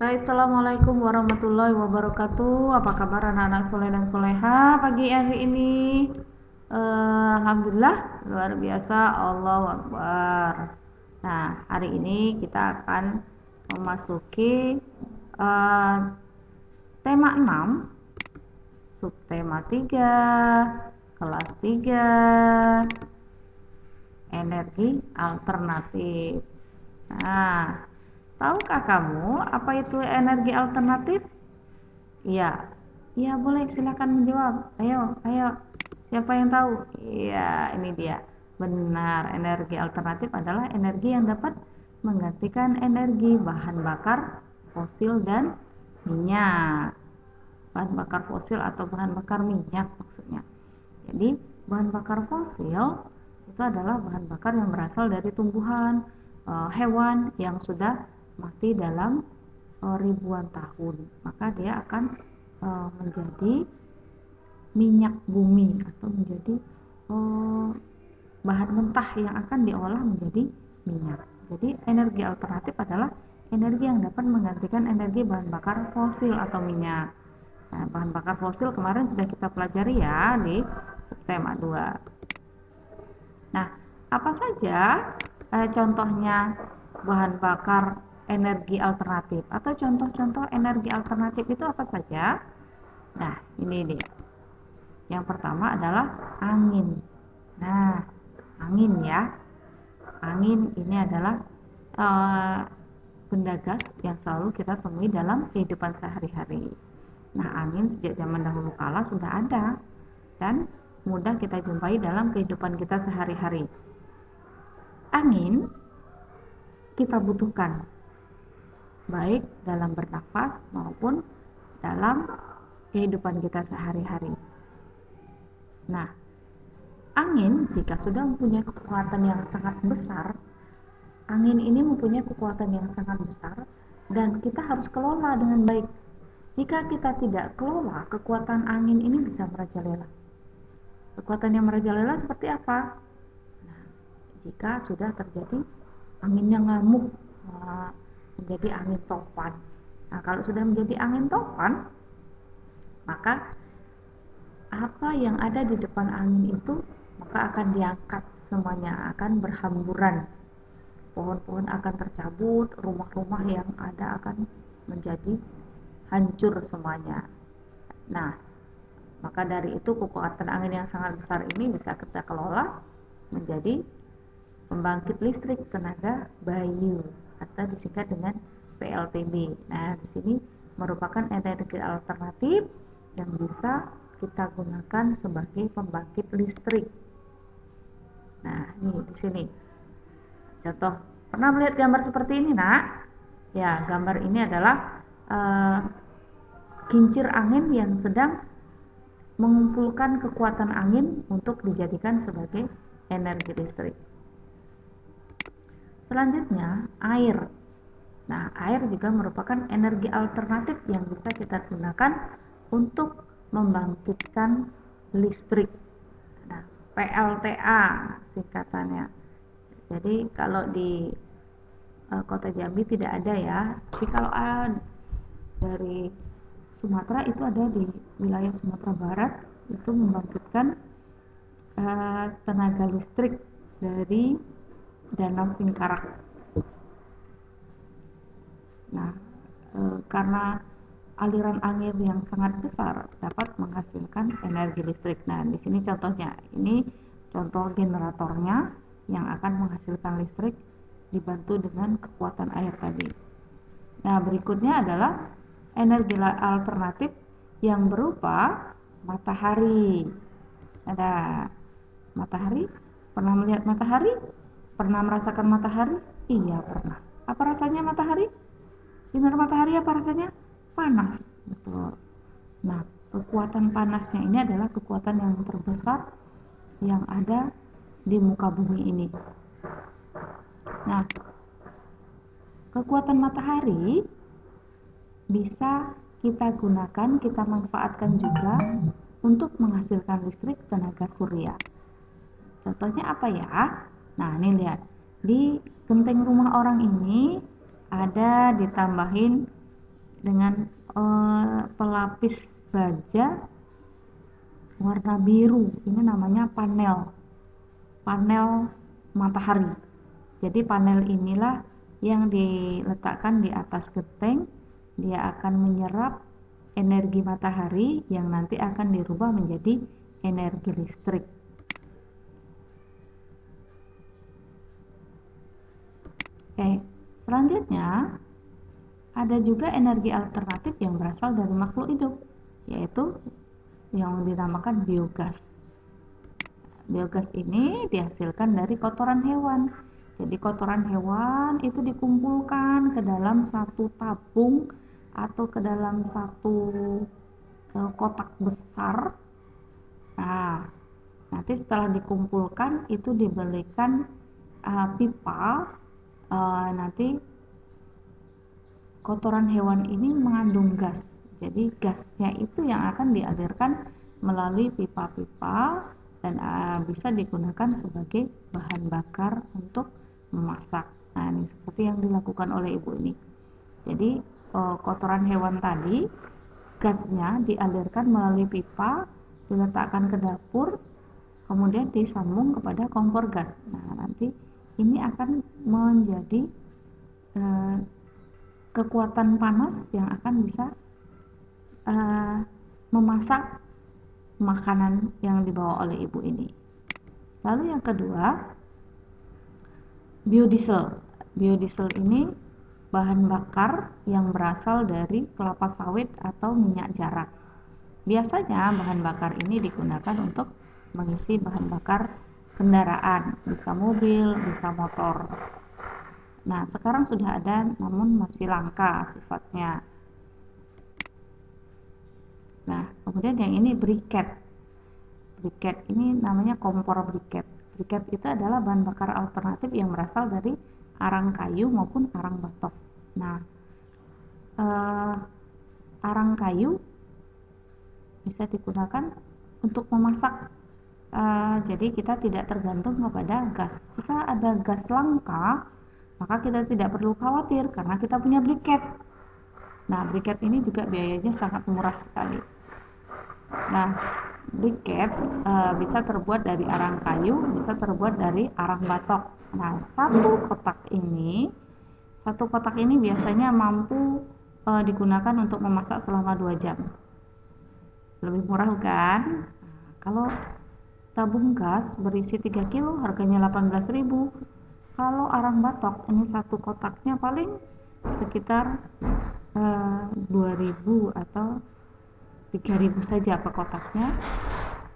Assalamualaikum warahmatullahi wabarakatuh. Apa kabar anak-anak soleh dan soleha pagi hari ini? Alhamdulillah, luar biasa. Allahu Akbar. Nah, hari ini kita akan memasuki eh, tema 6, subtema 3, kelas 3, energi alternatif. Nah, tahukah kamu apa itu energi alternatif? Iya, iya boleh silakan menjawab. Ayo, ayo. Siapa yang tahu? Iya, ini dia. Benar, energi alternatif adalah energi yang dapat menggantikan energi bahan bakar fosil dan minyak. Bahan bakar fosil atau bahan bakar minyak maksudnya. Jadi, bahan bakar fosil itu adalah bahan bakar yang berasal dari tumbuhan, hewan yang sudah mati dalam ribuan tahun, maka dia akan menjadi minyak bumi atau menjadi bahan mentah yang akan diolah menjadi minyak. Jadi energi alternatif adalah energi yang dapat menggantikan energi bahan bakar fosil atau minyak. Nah, bahan bakar fosil kemarin sudah kita pelajari ya di subtema 2. Nah, apa saja contohnya bahan bakar energi alternatif atau contoh-contoh energi alternatif itu apa saja? Nah, ini dia. Yang pertama adalah angin. Nah, angin ya. Angin ini adalah benda gas yang selalu kita temui dalam kehidupan sehari-hari. Nah, angin sejak zaman dahulu kala sudah ada dan mudah kita jumpai dalam kehidupan kita sehari-hari. Angin kita butuhkan baik dalam bernafas maupun dalam kehidupan kita sehari-hari. Nah, angin jika sudah mempunyai kekuatan yang sangat besar, angin ini mempunyai kekuatan yang sangat besar dan kita harus kelola dengan baik. Jika kita tidak kelola, kekuatan angin ini bisa merajalela. Kekuatan yang merajalela seperti apa? Nah, jika sudah terjadi angin yang ngamuk, menjadi angin topan. Nah, kalau sudah menjadi angin topan, maka apa yang ada di depan angin itu maka akan diangkat semuanya, akan berhamburan. Pohon-pohon akan tercabut, rumah-rumah yang ada akan menjadi hancur semuanya. Nah, maka dari itu kekuatan angin yang sangat besar ini bisa kita kelola menjadi pembangkit listrik tenaga bayu atau disingkat dengan PLTB. Nah, di sini merupakan energi alternatif yang bisa kita gunakan sebagai pembangkit listrik. Nah, ini di sini contoh. Pernah melihat gambar seperti ini, Nak? Ya, gambar ini adalah kincir angin yang sedang mengumpulkan kekuatan angin untuk dijadikan sebagai energi listrik. Selanjutnya, air. Nah, air juga merupakan energi alternatif yang bisa kita gunakan untuk membangkitkan listrik. Nah, PLTA singkatannya. Jadi kalau di Kota Jambi tidak ada ya. Tapi kalau dari Sumatera itu ada di wilayah Sumatera Barat, itu membangkitkan tenaga listrik dari Danau Singkarak. Nah, karena aliran angin yang sangat besar dapat menghasilkan energi listrik. Nah, di sini contohnya. Ini contoh generatornya yang akan menghasilkan listrik dibantu dengan kekuatan air tadi. Nah, berikutnya adalah energi alternatif yang berupa matahari. Ada matahari. Pernah melihat matahari? Pernah merasakan matahari? Iya, pernah. Apa rasanya matahari? Sinar matahari apa rasanya? Panas. Betul. Nah, kekuatan panasnya ini adalah kekuatan yang terbesar yang ada di muka bumi ini. Nah, kekuatan matahari bisa kita gunakan, kita manfaatkan juga untuk menghasilkan listrik tenaga surya. Contohnya apa ya? Nah, ini lihat. Di genteng rumah orang ini ada ditambahin dengan pelapis baja warna biru. Ini namanya panel matahari. Jadi panel inilah yang diletakkan di atas genteng. Dia akan menyerap energi matahari yang nanti akan dirubah menjadi energi listrik. Oke, selanjutnya ada juga energi alternatif yang berasal dari makhluk hidup, yaitu yang dinamakan biogas. Biogas ini dihasilkan dari kotoran hewan. Jadi kotoran hewan itu dikumpulkan ke dalam satu tabung atau ke dalam satu kotak besar. Nah, nanti setelah dikumpulkan itu dibelikan pipa. Nanti kotoran hewan ini mengandung gas. Jadi gasnya itu yang akan dialirkan melalui pipa-pipa dan bisa digunakan sebagai bahan bakar untuk memasak. Nah, ini seperti yang dilakukan oleh ibu ini. Jadi kotoran hewan tadi, gasnya dialirkan melalui pipa, diletakkan ke dapur, kemudian disambung kepada kompor gas. Nah, nanti ini akan menjadi kekuatan panas yang akan bisa memasak makanan yang dibawa oleh ibu ini. Lalu yang kedua, biodiesel. Biodiesel ini bahan bakar yang berasal dari kelapa sawit atau minyak jarak. Biasanya bahan bakar ini digunakan untuk mengisi bahan bakar kendaraan, bisa mobil, bisa motor. Nah, sekarang sudah ada namun masih langka sifatnya. Nah, kemudian yang ini briket. Briket ini namanya kompor briket. Briket itu adalah bahan bakar alternatif yang berasal dari arang kayu maupun arang batok. Nah, arang kayu bisa digunakan untuk memasak. Jadi kita tidak tergantung kepada gas. Jika ada gas langka, maka kita tidak perlu khawatir karena kita punya briket. Nah, briket ini juga biayanya sangat murah sekali. Nah, briket bisa terbuat dari arang kayu, bisa terbuat dari arang batok. Nah, satu kotak ini biasanya mampu digunakan untuk memasak selama 2 jam. Lebih murah kan? Nah, kalau tabung gas berisi 3 kilo harganya 18.000. Kalau arang batok ini satu kotaknya paling sekitar 2.000 atau 3.000 saja per kotaknya,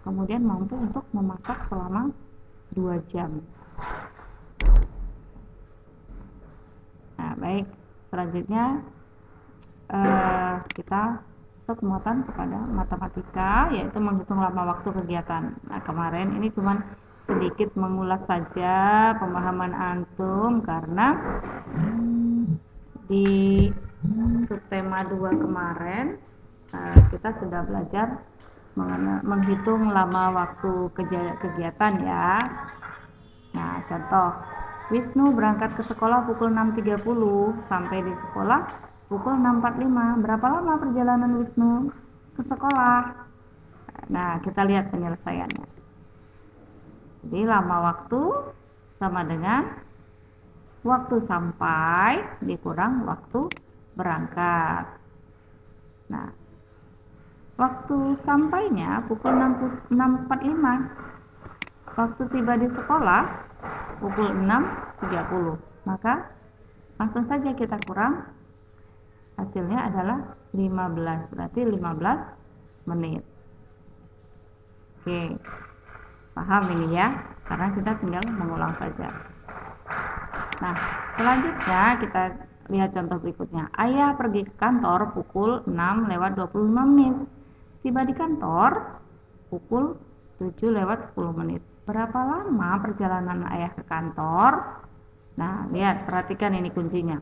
kemudian mampu untuk memasak selama 2 jam. Nah, baik, selanjutnya kita muatan kepada matematika, yaitu menghitung lama waktu kegiatan. Nah, kemarin ini cuma sedikit mengulas saja pemahaman antum karena di subtema 2 kemarin kita sudah belajar menghitung lama waktu kegiatan ya. Nah, contoh, Wisnu berangkat ke sekolah pukul 6.30, sampai di sekolah pukul 6.45. Berapa lama perjalanan Wisnu ke sekolah? Nah, kita lihat penyelesaiannya. Jadi lama waktu sama dengan waktu sampai dikurang waktu berangkat. Nah, waktu sampainya pukul 6.45. Waktu tiba di sekolah pukul 6.30. Maka langsung saja kita kurang, hasilnya adalah 15, berarti 15 menit. Oke, paham ini ya, karena kita tinggal mengulang saja. Nah, selanjutnya kita lihat contoh berikutnya. Ayah pergi ke kantor pukul 6:25 menit. Tiba di kantor pukul 7:10 menit. Berapa lama perjalanan ayah ke kantor? Nah, lihat, perhatikan ini kuncinya.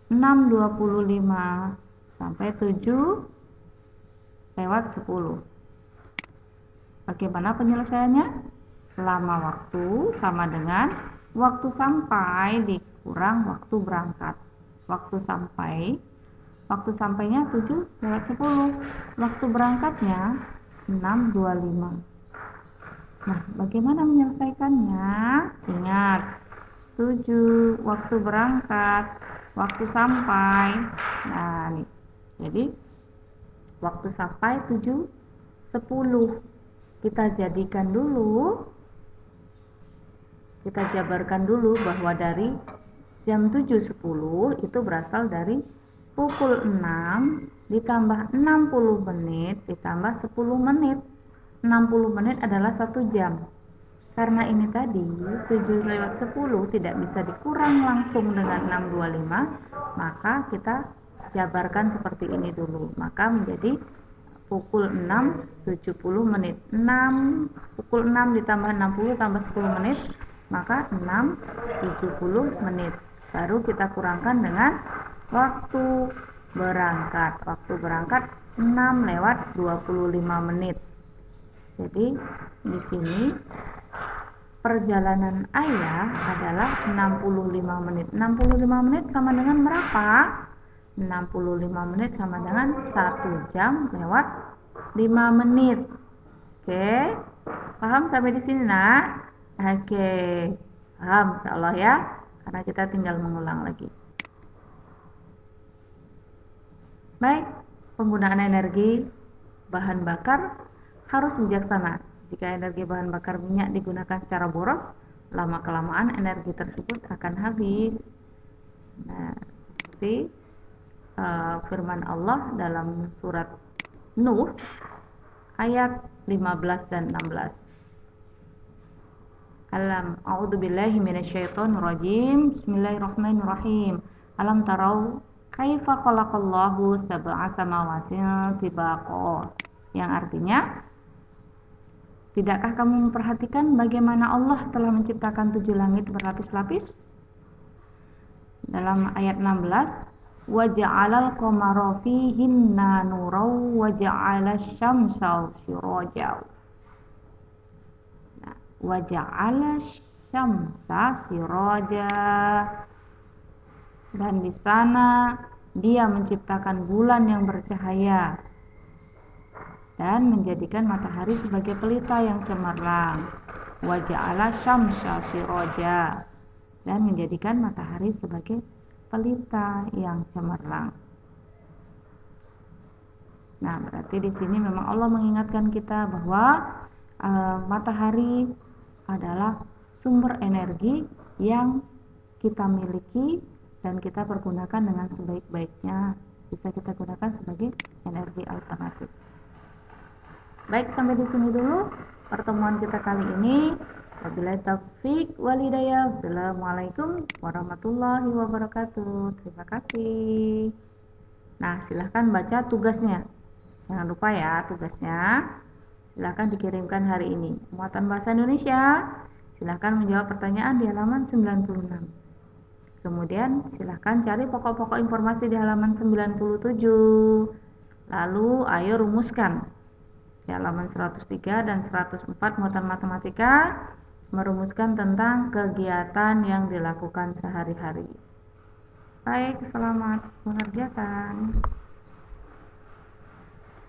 6:25 sampai 7:10. Bagaimana penyelesaiannya? Lama waktu sama dengan waktu sampai dikurang waktu berangkat. Waktu sampai Waktu sampainya 7:10. Waktu berangkatnya 6:25. Nah, bagaimana menyelesaikannya? Ingat, 7 waktu berangkat, waktu sampai. Nah, nih. Jadi, waktu sampai 7:10. Kita jadikan dulu, kita jabarkan dulu bahwa dari jam 7:10 itu berasal dari pukul 6 ditambah 60 menit ditambah 10 menit. 60 menit adalah 1 jam. Karena ini tadi 7:10 tidak bisa dikurang langsung dengan 6:25, maka kita jabarkan seperti ini dulu. Maka menjadi pukul 6:70 menit. Pukul 6 ditambah 60 tambah 10 menit, maka 6:70 menit. Baru kita kurangkan dengan waktu berangkat. Waktu berangkat 6:25 menit. Jadi di sini perjalanan ayah adalah 65 menit. 65 menit sama dengan berapa? 65 menit sama dengan 1 jam lewat 5 menit. Oke, paham sampai di sini, Nak? Oke, paham insyaallah ya, karena kita tinggal mengulang lagi. Baik, penggunaan energi bahan bakar harus bijaksana. Jika energi bahan bakar minyak digunakan secara boros, lama-kelamaan energi tersebut akan habis. Nah, seperti firman Allah dalam surat Nuh ayat 15 dan 16. A'udzubillahi minasyaitonirrajim. Bismillahirrahmanirrahim. Alam tarau kaifa khalaqallahu sab'a samawatin tibaqa. Yang artinya, tidakkah kamu memperhatikan bagaimana Allah telah menciptakan 7 langit berlapis-lapis? Dalam ayat 16, wa ja'alal qamara fihinna nuran wa ja'alash syamsa siraja. Nah, wa ja'alash syamsa siraja. Dan di sana Dia menciptakan bulan yang bercahaya dan menjadikan matahari sebagai pelita yang cemerlang. Wa ja'alash syamsa siraja. Dan menjadikan matahari sebagai pelita yang cemerlang. Nah, berarti di sini memang Allah mengingatkan kita bahwa matahari adalah sumber energi yang kita miliki dan kita pergunakan dengan sebaik-baiknya. Bisa kita gunakan sebagai energi alternatif. Baik, sampai di sini dulu pertemuan kita kali ini. Wabillahi taufik wal hidayah. Assalamualaikum warahmatullahi wabarakatuh. Terima kasih. Nah, silahkan baca tugasnya. Jangan lupa ya tugasnya. Silahkan dikirimkan hari ini. Muatan bahasa Indonesia. Silahkan menjawab pertanyaan di halaman 96. Kemudian silahkan cari pokok-pokok informasi di halaman 97. Lalu ayo rumuskan. Di halaman 103 dan 104 muatan matematika, merumuskan tentang kegiatan yang dilakukan sehari-hari. Baik, selamat mengerjakan.